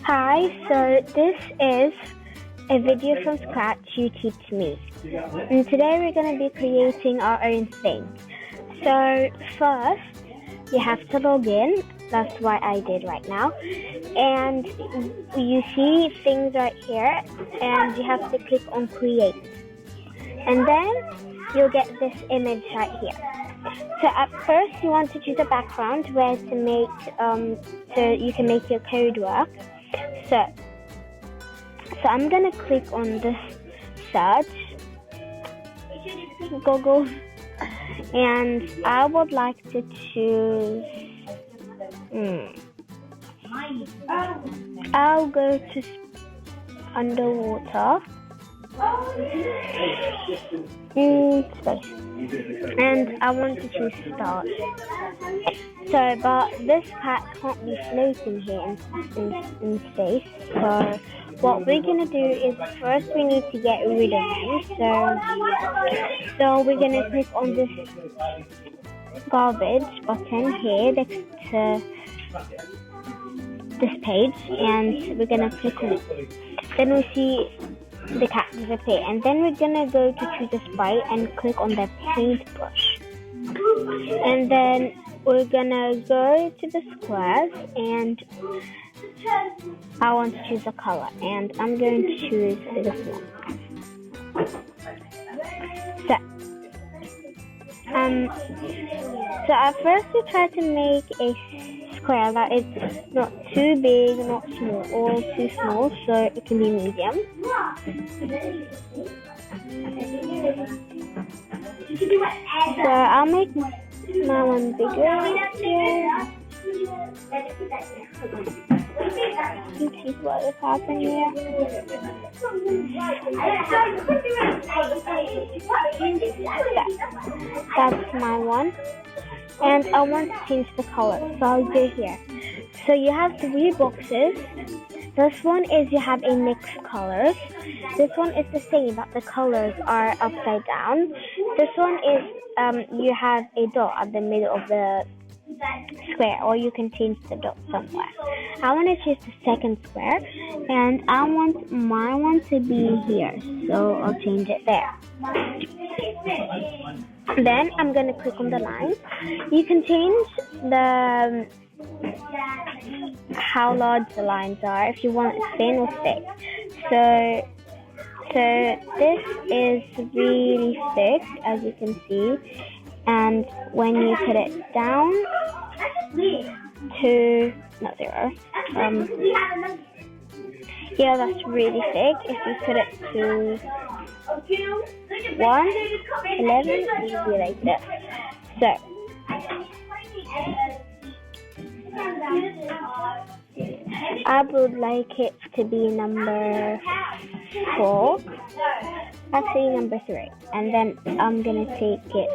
Hi, so this is a video from scratch you teach me. And today we're going to be creating our own thing. So first, you have to log in. That's what I did right now. And you see things right here, and you have to click on create. And then you'll get this image right here. So at first you want to choose a background where to make so you can make your code work. So I'm gonna click on this search Google, and I would like to choose. I'll go to underwater. Space. And I want to choose start. So, but this cat can't be floating here in space. So, what we're gonna do is first we need to get rid of him. So we're gonna click on this garbage button here next to this page, and we're gonna click on it. Then we see the cat disappear, and then we're gonna go to choose a sprite and click on the paintbrush, and then we're gonna go to the squares, and I want to choose a color, and I'm going to choose this one. So at first we try to make a square that is not too big, not small, or too small, so it can be medium. So I'll make my one bigger here. You see what is happening here? That's my one. And I want to change the color, so I'll go here. So you have 3 boxes. This one is you have a mixed colors. This one is the same, but the colors are upside down. This one is you have a dot at the middle of the square, or you can change the dot somewhere. I want to choose the second square, and I want my one to be here, so I'll change it there. Then I'm going to click on the line. You can change the how large the lines are, if you want it thin or thick. So this is really thick, as you can see, and when you put it down to not 0, yeah, that's really thick. If you put it to 1, 11, it will be like this. So I would like it to be number 4, actually number 3, and then I'm gonna take it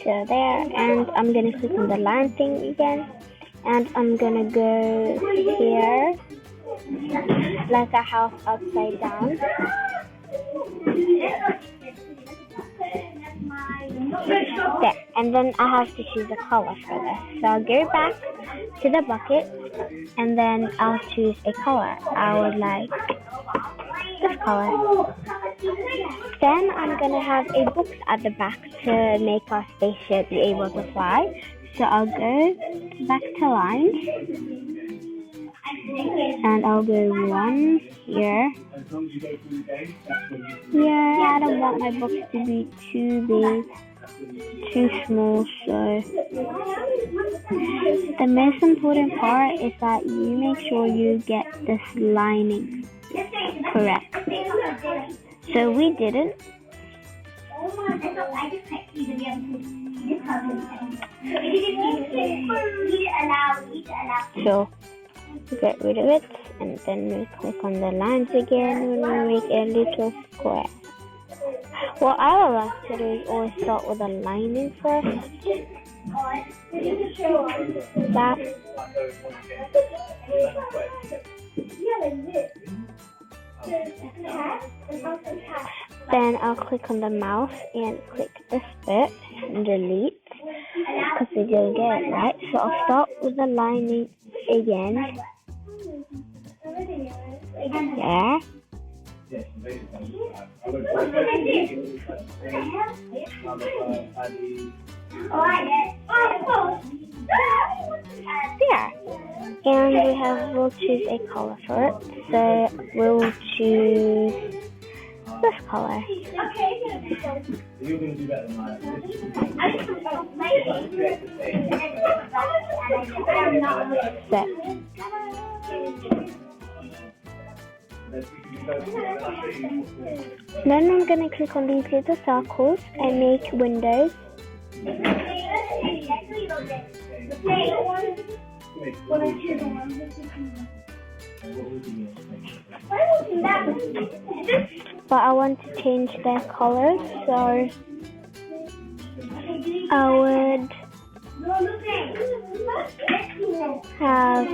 to there, and I'm gonna click on the line thing again, and I'm gonna go here like a house upside down. There, and then I have to choose a color for this. So I'll go back to the bucket, and then I'll choose a color. I would like this color. Then I'm gonna have a box at the back to make our spaceship be able to fly. So I'll go back to lines, and I'll go 1 here. Yeah, I don't want my box to be too big, too small, so the most important part is that you make sure you get this lining correct. So we didn't. So get rid of it, and then we click on the lines again when we make a little square. What I would like to do is always start with a lining first. That. Then I'll click on the mouse and click this bit and delete, because we didn't get it right. So I'll start with the lining again. Yeah. Yeah. And we'll choose a color for it. So we'll choose this color. Set. Then I'm going to click on these little circles and make windows. But I want to change their colors, so I would have